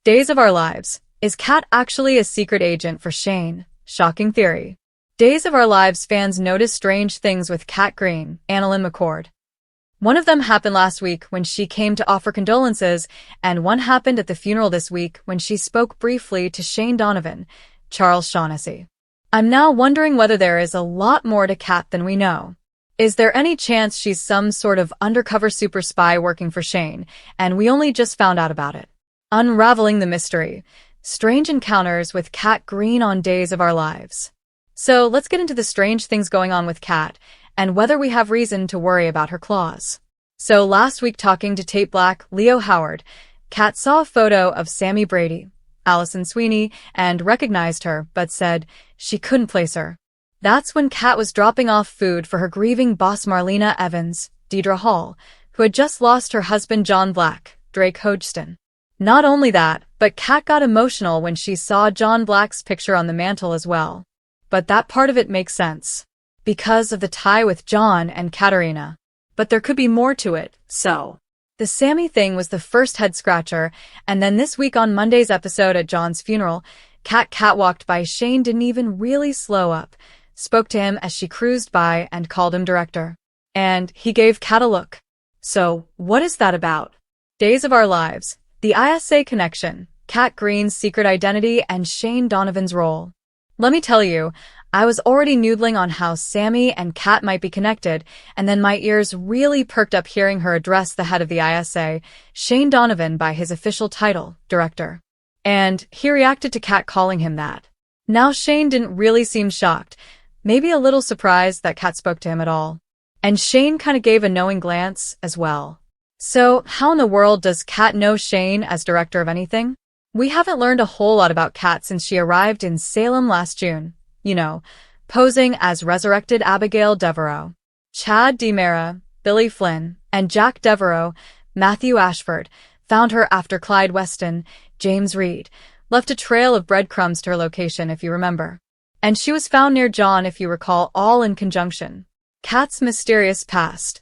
Days of Our Lives. Is Kat actually a secret agent for Shane? Shocking theory. Days of Our Lives fans notice strange things with Kat Green, Annalyn McCord. One of them happened last week when she came to offer condolences, and one happened at the funeral this week when she spoke briefly to Shane Donovan, Charles Shaughnessy. I'm now wondering whether there is a lot more to Kat than we know. Is there any chance she's some sort of undercover super spy working for Shane, and we only just found out about it? Unraveling the mystery. Strange encounters with Kat Green on Days of Our Lives. So let's get into the strange things going on with Kat, and whether we have reason to worry about her claws. So last week talking to Tate Black, Leo Howard, Kat saw a photo of Sammy Brady, Allison Sweeney, and recognized her, but said she couldn't place her. That's when Kat was dropping off food for her grieving boss Marlena Evans, Deidre Hall, who had just lost her husband John Black, Drake Hodgson. Not only that, but Kat got emotional when she saw John Black's picture on the mantle as well. But that part of it makes sense, because of the tie with John and Katarina. But there could be more to it, so. The Sammy thing was the first head-scratcher, and then this week on Monday's episode at John's funeral, Kat catwalked by Shane didn't even really slow up, spoke to him as she cruised by and called him director. And he gave Kat a look. So, what is that about? Days of Our Lives. The ISA connection, Kat Green's secret identity, and Shane Donovan's role. Let me tell you, I was already noodling on how Sammy and Kat might be connected, and then my ears really perked up hearing her address the head of the ISA, Shane Donovan, by his official title, director. And he reacted to Kat calling him that. Now Shane didn't really seem shocked, maybe a little surprised that Kat spoke to him at all. And Shane kind of gave a knowing glance as well. So, how in the world does Kat know Shane as director of anything? We haven't learned a whole lot about Kat since she arrived in Salem last June, posing as resurrected Abigail Devereaux. Chad DiMera, Billy Flynn, and Jack Devereaux, Matthew Ashford, found her after Clyde Weston, James Reed, left a trail of breadcrumbs to her location if you remember. And she was found near John if you recall, all in conjunction. Kat's mysterious past.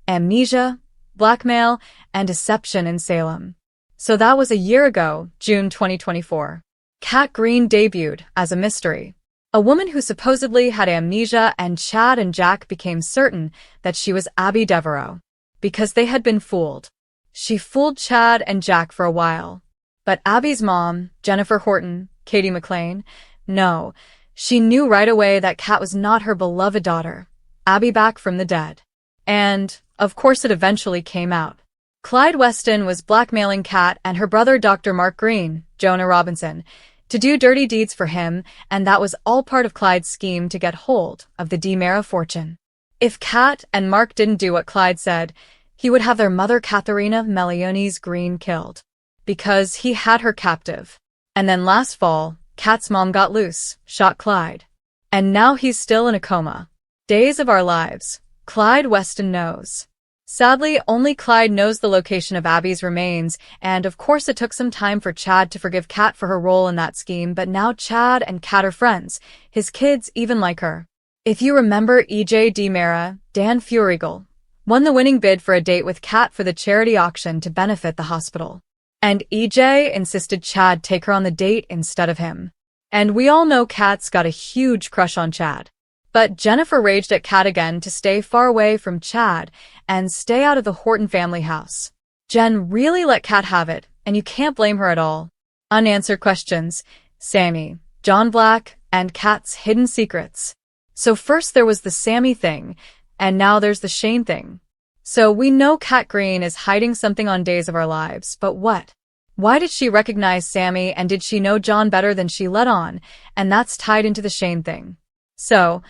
Amnesia, blackmail, and deception in Salem. So that was a year ago, June 2024. Kat Green debuted as a mystery. A woman who supposedly had amnesia, and Chad and Jack became certain that she was Abby Devereaux. Because they had been fooled. She fooled Chad and Jack for a while. But Abby's mom, Jennifer Horton, Katie McLean, no, she knew right away that Kat was not her beloved daughter, Abby back from the dead. And, of course, it eventually came out. Clyde Weston was blackmailing Kat and her brother Dr. Mark Green, Jonah Robinson, to do dirty deeds for him, and that was all part of Clyde's scheme to get hold of the DiMera fortune. If Kat and Mark didn't do what Clyde said, he would have their mother Katharina Meliones Green killed. Because he had her captive. And then last fall, Kat's mom got loose, shot Clyde. And now he's still in a coma. Days of Our Lives. Clyde Weston knows. Sadly, only Clyde knows the location of Abby's remains, and of course it took some time for Chad to forgive Kat for her role in that scheme, but now Chad and Kat are friends. His kids even like her. If you remember, E.J. DiMera, Dan Furigal, won the winning bid for a date with Kat for the charity auction to benefit the hospital. And E.J. insisted Chad take her on the date instead of him. And we all know Kat's got a huge crush on Chad. But Jennifer raged at Kat again to stay far away from Chad and stay out of the Horton family house. Jen really let Kat have it, and you can't blame her at all. Unanswered questions, Sammy, John Black, and Kat's hidden secrets. So first there was the Sammy thing, and now there's the Shane thing. So we know Kat Green is hiding something on Days of Our Lives, but what? Why did she recognize Sammy, and did she know John better than she let on? And that's tied into the Shane thing. So,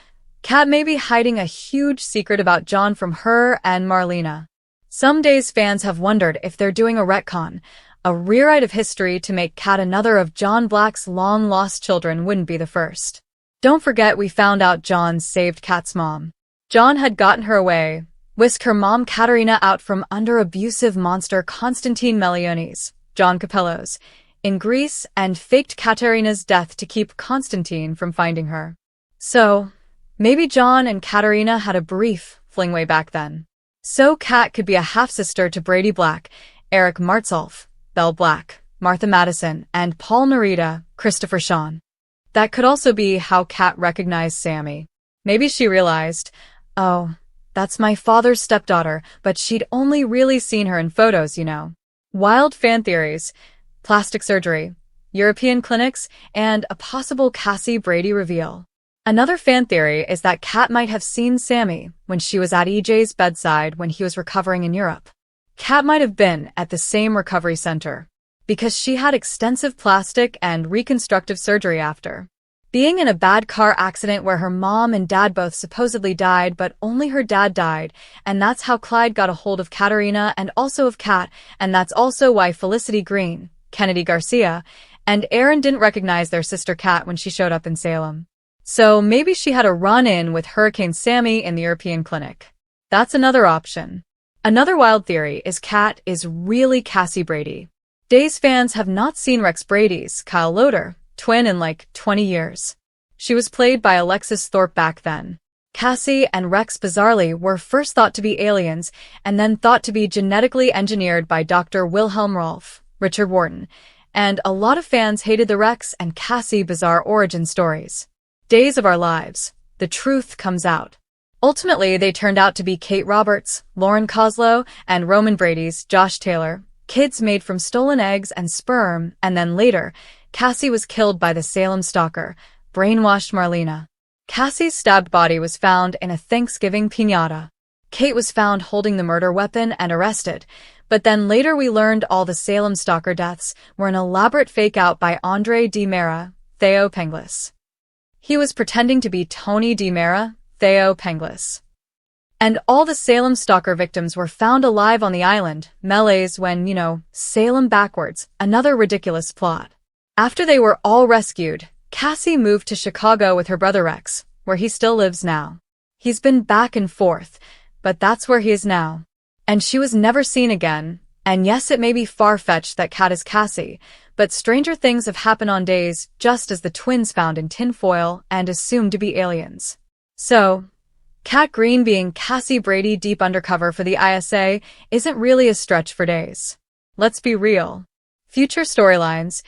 Kat may be hiding a huge secret about John from her and Marlena. Some Days fans have wondered if they're doing a retcon, a rewrite of history to make Kat another of John Black's long-lost children. Wouldn't be the first. Don't forget we found out John saved Kat's mom. John had gotten her away, whisked her mom Katarina out from under abusive monster Constantine Meliones, John Capellos, in Greece, and faked Katarina's death to keep Constantine from finding her. So, maybe John and Katarina had a brief fling way back then. So Kat could be a half-sister to Brady Black, Eric Martsolf, Belle Black, Martha Madison, and Paul Narita, Christopher Sean. That could also be how Kat recognized Sammy. Maybe she realized, oh, that's my father's stepdaughter, but she'd only really seen her in photos, you know. Wild fan theories, plastic surgery, European clinics, and a possible Cassie Brady reveal. Another fan theory is that Kat might have seen Sammy when she was at EJ's bedside when he was recovering in Europe. Kat might have been at the same recovery center, because she had extensive plastic and reconstructive surgery after being in a bad car accident where her mom and dad both supposedly died, but only her dad died, and that's how Clyde got a hold of Katerina and also of Kat, and that's also why Felicity Green, Kennedy Garcia, and Aaron didn't recognize their sister Kat when she showed up in Salem. So maybe she had a run-in with Hurricane Sammy in the European clinic. That's another option. Another wild theory is Kat is really Cassie Brady. Days fans have not seen Rex Brady's Kyle Loader twin in like 20 years. She was played by Alexis Thorpe back then. Cassie and Rex bizarrely were first thought to be aliens and then thought to be genetically engineered by Dr. Wilhelm Rolf, Richard Wharton, and a lot of fans hated the Rex and Cassie bizarre origin stories. Days of Our Lives, the truth comes out. Ultimately, they turned out to be Kate Roberts, Lauren Koslow, and Roman Brady's Josh Taylor, kids made from stolen eggs and sperm, and then later, Cassie was killed by the Salem stalker, brainwashed Marlena. Cassie's stabbed body was found in a Thanksgiving piñata. Kate was found holding the murder weapon and arrested, but then later we learned all the Salem stalker deaths were an elaborate fake-out by Andre DiMera, Theo Penglis. He was pretending to be Tony DiMera, Theo Penglis. And all the Salem stalker victims were found alive on the island, melees when, Salem backwards, another ridiculous plot. After they were all rescued, Cassie moved to Chicago with her brother Rex, where he still lives now. He's been back and forth, but that's where he is now. And she was never seen again, and yes, it may be far-fetched that Kat is Cassie, but stranger things have happened on Days, just as the twins found in tinfoil and assumed to be aliens. So, Kat Green being Cassie Brady deep undercover for the ISA isn't really a stretch for Days. Let's be real. Future storylines,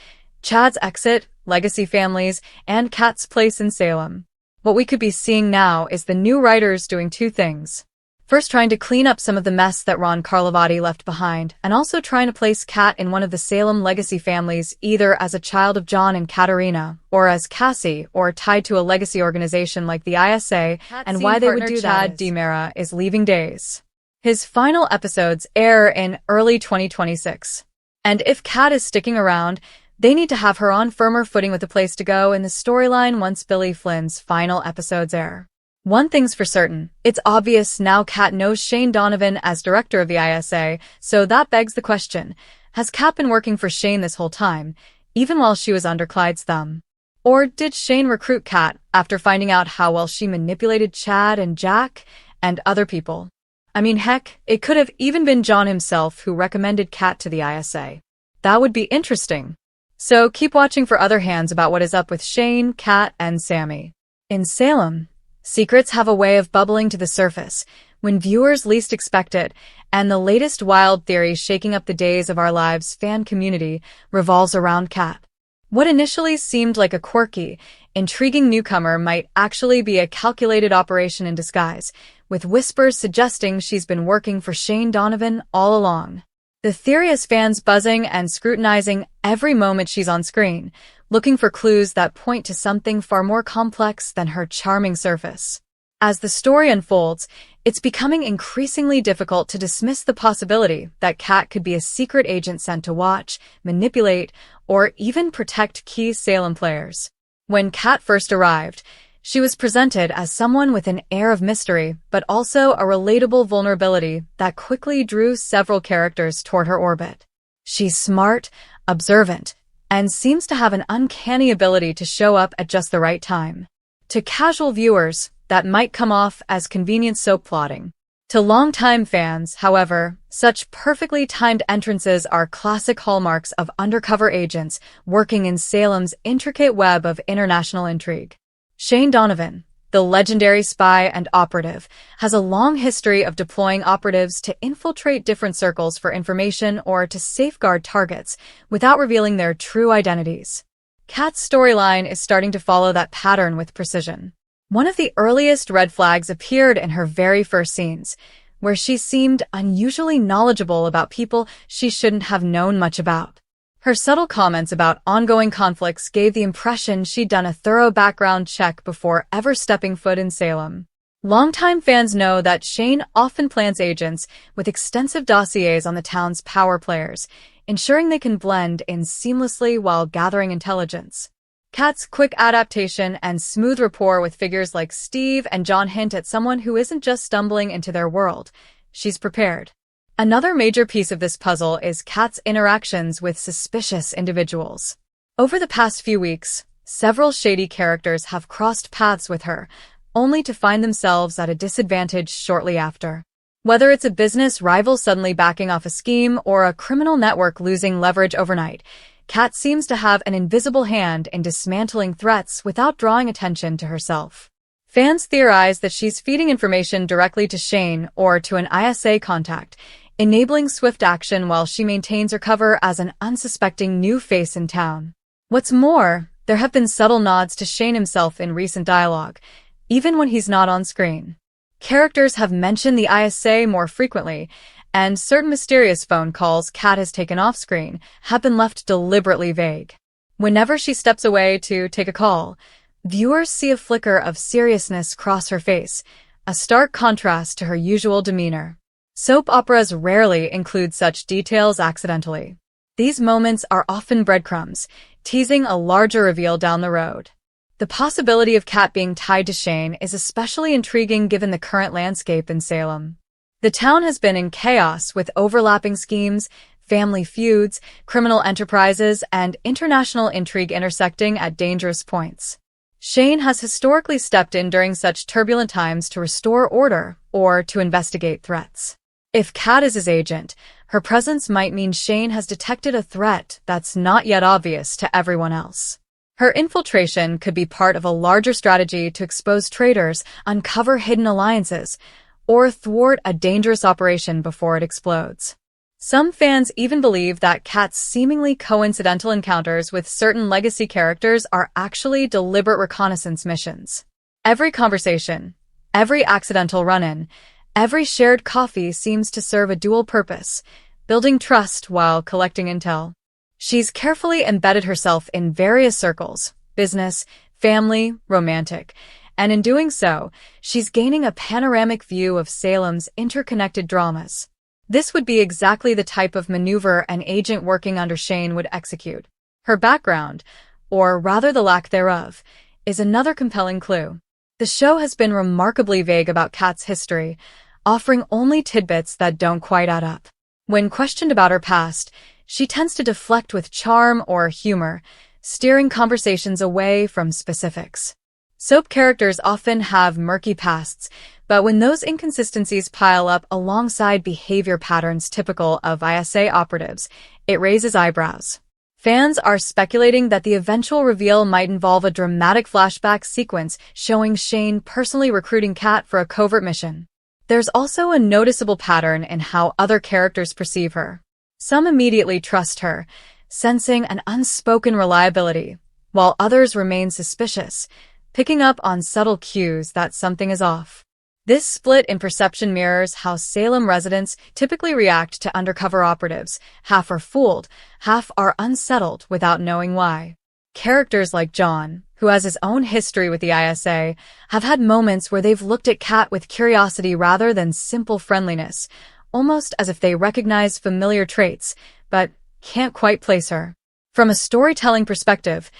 Chad's exit, legacy families, and Kat's place in Salem. What we could be seeing now is the new writers doing two things. First, trying to clean up some of the mess that Ron Carlivati left behind, and also trying to place Kat in one of the Salem legacy families either as a child of John and Katerina, or as Cassie, or tied to a legacy organization like the ISA, and why they would do that. Chad DiMera is leaving Days. His final episodes air in early 2026. And if Kat is sticking around, they need to have her on firmer footing with a place to go in the storyline once Billy Flynn's final episodes air. One thing's for certain, it's obvious now Kat knows Shane Donovan as director of the ISA, so that begs the question, has Kat been working for Shane this whole time, even while she was under Clyde's thumb? Or did Shane recruit Kat after finding out how well she manipulated Chad and Jack and other people? I mean, heck, it could have even been John himself who recommended Kat to the ISA. That would be interesting. So keep watching for other hands about what is up with Shane, Kat, and Sammy. In Salem, secrets have a way of bubbling to the surface when viewers least expect it, and the latest wild theory shaking up the Days of Our Lives fan community revolves around Kat. What initially seemed like a quirky, intriguing newcomer might actually be a calculated operation in disguise, with whispers suggesting she's been working for Shane Donovan all along. The theory has fans buzzing and scrutinizing every moment she's on screen, looking for clues that point to something far more complex than her charming surface. As the story unfolds, it's becoming increasingly difficult to dismiss the possibility that Kat could be a secret agent sent to watch, manipulate, or even protect key Salem players. When Kat first arrived, she was presented as someone with an air of mystery, but also a relatable vulnerability that quickly drew several characters toward her orbit. She's smart, observant, and seems to have an uncanny ability to show up at just the right time. To casual viewers, that might come off as convenient soap plotting. To longtime fans, however, such perfectly timed entrances are classic hallmarks of undercover agents working in Salem's intricate web of international intrigue. Shane Donovan, the legendary spy and operative, has a long history of deploying operatives to infiltrate different circles for information or to safeguard targets without revealing their true identities. Kat's storyline is starting to follow that pattern with precision. One of the earliest red flags appeared in her very first scenes, where she seemed unusually knowledgeable about people she shouldn't have known much about. Her subtle comments about ongoing conflicts gave the impression she'd done a thorough background check before ever stepping foot in Salem. Longtime fans know that Shane often plants agents with extensive dossiers on the town's power players, ensuring they can blend in seamlessly while gathering intelligence. Kat's quick adaptation and smooth rapport with figures like Steve and John hint at someone who isn't just stumbling into their world. She's prepared. Another major piece of this puzzle is Kat's interactions with suspicious individuals. Over the past few weeks, several shady characters have crossed paths with her, only to find themselves at a disadvantage shortly after. Whether it's a business rival suddenly backing off a scheme or a criminal network losing leverage overnight, Kat seems to have an invisible hand in dismantling threats without drawing attention to herself. Fans theorize that she's feeding information directly to Shane or to an ISA contact, enabling swift action while she maintains her cover as an unsuspecting new face in town. What's more, there have been subtle nods to Shane himself in recent dialogue, even when he's not on screen. Characters have mentioned the ISA more frequently, and certain mysterious phone calls Kat has taken off-screen have been left deliberately vague. Whenever she steps away to take a call, viewers see a flicker of seriousness cross her face, a stark contrast to her usual demeanor. Soap operas rarely include such details accidentally. These moments are often breadcrumbs, teasing a larger reveal down the road. The possibility of Kat being tied to Shane is especially intriguing given the current landscape in Salem. The town has been in chaos with overlapping schemes, family feuds, criminal enterprises, and international intrigue intersecting at dangerous points. Shane has historically stepped in during such turbulent times to restore order or to investigate threats. If Kat is his agent, her presence might mean Shane has detected a threat that's not yet obvious to everyone else. Her infiltration could be part of a larger strategy to expose traitors, uncover hidden alliances, or thwart a dangerous operation before it explodes. Some fans even believe that Kat's seemingly coincidental encounters with certain legacy characters are actually deliberate reconnaissance missions. Every conversation, every accidental run-in, every shared coffee seems to serve a dual purpose, building trust while collecting intel. She's carefully embedded herself in various circles, business, family, romantic, and in doing so, she's gaining a panoramic view of Salem's interconnected dramas. This would be exactly the type of maneuver an agent working under Shane would execute. Her background, or rather the lack thereof, is another compelling clue. The show has been remarkably vague about Kat's history, offering only tidbits that don't quite add up. When questioned about her past, she tends to deflect with charm or humor, steering conversations away from specifics. Soap characters often have murky pasts, but when those inconsistencies pile up alongside behavior patterns typical of ISA operatives, it raises eyebrows. Fans are speculating that the eventual reveal might involve a dramatic flashback sequence showing Shane personally recruiting Kat for a covert mission. There's also a noticeable pattern in how other characters perceive her. Some immediately trust her, sensing an unspoken reliability, while others remain suspicious, picking up on subtle cues that something is off. This split in perception mirrors how Salem residents typically react to undercover operatives. Half are fooled, half are unsettled without knowing why. Characters like John, who has his own history with the ISA, have had moments where they've looked at Kat with curiosity rather than simple friendliness, almost as if they recognize familiar traits, but can't quite place her. From a storytelling perspective,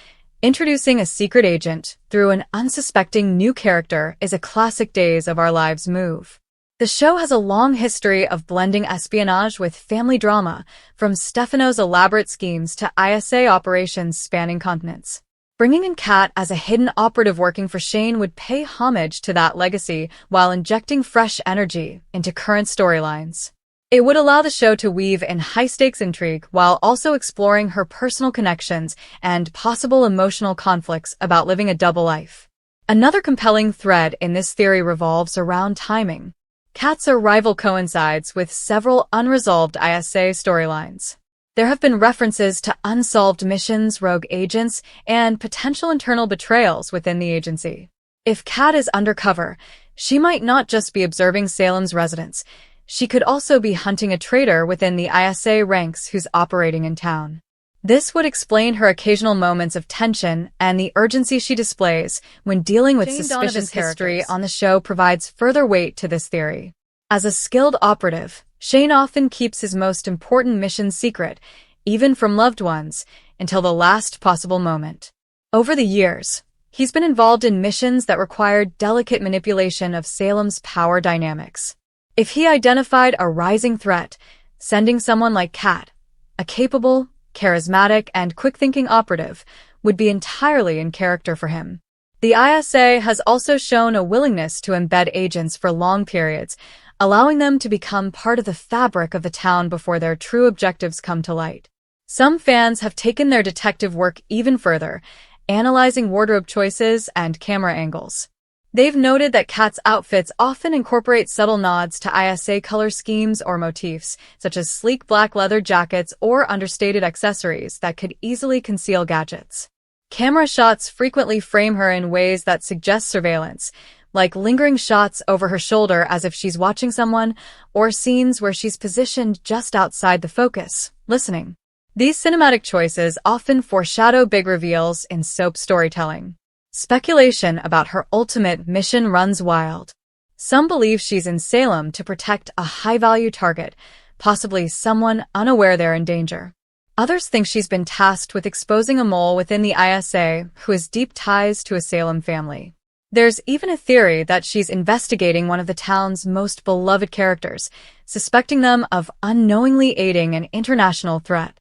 introducing a secret agent through an unsuspecting new character is a classic Days of Our Lives move. The show has a long history of blending espionage with family drama, from Stefano's elaborate schemes to ISA operations spanning continents. Bringing in Kat as a hidden operative working for Shane would pay homage to that legacy while injecting fresh energy into current storylines. It would allow the show to weave in high-stakes intrigue while also exploring her personal connections and possible emotional conflicts about living a double life. Another compelling thread in this theory revolves around timing. Kat's arrival coincides with several unresolved ISA storylines. There have been references to unsolved missions, rogue agents, and potential internal betrayals within the agency. If Kat is undercover, she might not just be observing Salem's residents. She could also be hunting a traitor within the ISA ranks who's operating in town. This would explain her occasional moments of tension and the urgency she displays when dealing with suspicious history on the show provides further weight to this theory. As a skilled operative, Shane often keeps his most important missions secret, even from loved ones, until the last possible moment. Over the years, he's been involved in missions that required delicate manipulation of Salem's power dynamics. If he identified a rising threat, sending someone like Kat, a capable, charismatic, and quick-thinking operative, would be entirely in character for him. The ISA has also shown a willingness to embed agents for long periods, allowing them to become part of the fabric of the town before their true objectives come to light. Some fans have taken their detective work even further, analyzing wardrobe choices and camera angles. They've noted that Kat's outfits often incorporate subtle nods to ISA color schemes or motifs, such as sleek black leather jackets or understated accessories that could easily conceal gadgets. Camera shots frequently frame her in ways that suggest surveillance, like lingering shots over her shoulder as if she's watching someone, or scenes where she's positioned just outside the focus, listening. These cinematic choices often foreshadow big reveals in soap storytelling. Speculation about her ultimate mission runs wild. Some believe she's in Salem to protect a high-value target, possibly someone unaware they're in danger. Others think she's been tasked with exposing a mole within the ISA who has deep ties to a Salem family. There's even a theory that she's investigating one of the town's most beloved characters, suspecting them of unknowingly aiding an international threat.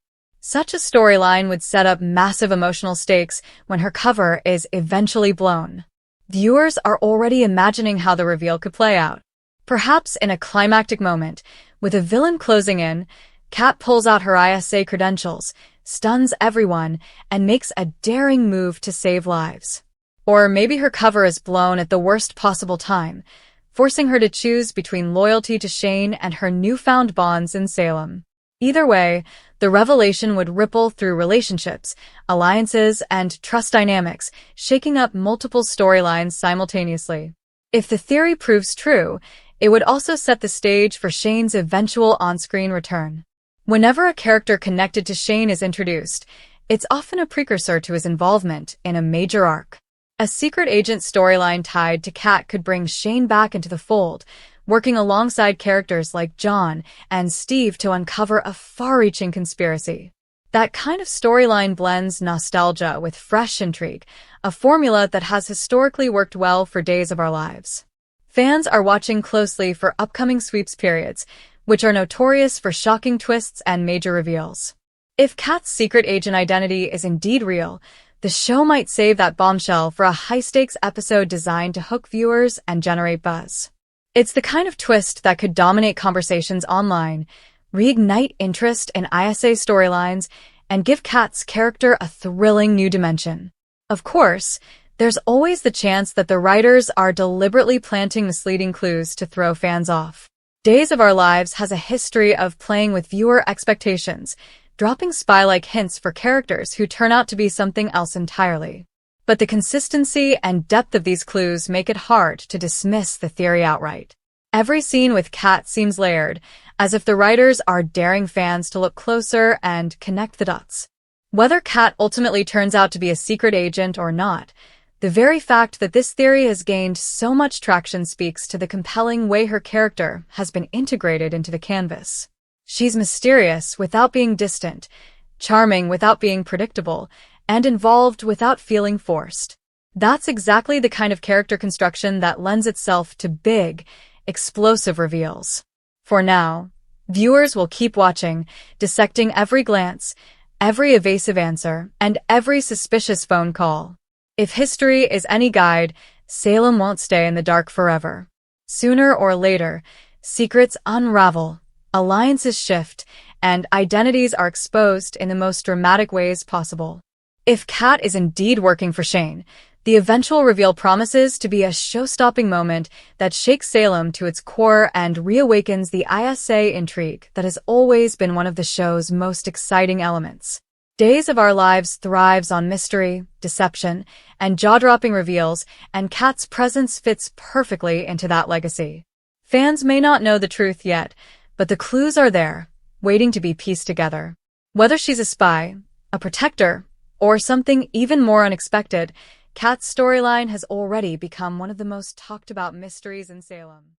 Such a storyline would set up massive emotional stakes when her cover is eventually blown. Viewers are already imagining how the reveal could play out. Perhaps in a climactic moment, with a villain closing in, Kat pulls out her ISA credentials, stuns everyone, and makes a daring move to save lives. Or maybe her cover is blown at the worst possible time, forcing her to choose between loyalty to Shane and her newfound bonds in Salem. Either way, the revelation would ripple through relationships, alliances, and trust dynamics, shaking up multiple storylines simultaneously. If the theory proves true, it would also set the stage for Shane's eventual on-screen return. Whenever a character connected to Shane is introduced, it's often a precursor to his involvement in a major arc. A secret agent storyline tied to Kat could bring Shane back into the fold, working alongside characters like John and Steve to uncover a far-reaching conspiracy. That kind of storyline blends nostalgia with fresh intrigue, a formula that has historically worked well for Days of Our Lives. Fans are watching closely for upcoming sweeps periods, which are notorious for shocking twists and major reveals. If Kat's secret agent identity is indeed real, the show might save that bombshell for a high-stakes episode designed to hook viewers and generate buzz. It's the kind of twist that could dominate conversations online, reignite interest in ISA storylines, and give Kat's character a thrilling new dimension. Of course, there's always the chance that the writers are deliberately planting misleading clues to throw fans off. Days of Our Lives has a history of playing with viewer expectations, dropping spy-like hints for characters who turn out to be something else entirely. But the consistency and depth of these clues make it hard to dismiss the theory outright. Every scene with Kat seems layered, as if the writers are daring fans to look closer and connect the dots. Whether Kat ultimately turns out to be a secret agent or not, the very fact that this theory has gained so much traction speaks to the compelling way her character has been integrated into the canvas. She's mysterious without being distant, charming without being predictable, and involved without feeling forced. That's exactly the kind of character construction that lends itself to big, explosive reveals. For now, viewers will keep watching, dissecting every glance, every evasive answer, and every suspicious phone call. If history is any guide, Salem won't stay in the dark forever. Sooner or later, secrets unravel, alliances shift, and identities are exposed in the most dramatic ways possible. If Kat is indeed working for Shane, The eventual reveal promises to be a show-stopping moment that shakes Salem to its core and reawakens the ISA intrigue that has always been one of the show's most exciting elements. Days of Our Lives thrives on mystery, deception, and jaw-dropping reveals, and Kat's presence fits perfectly into that legacy. Fans may not know the truth yet, but the clues are there, waiting to be pieced together. Whether she's a spy, a protector, or something even more unexpected, Kat's storyline has already become one of the most talked about mysteries in Salem.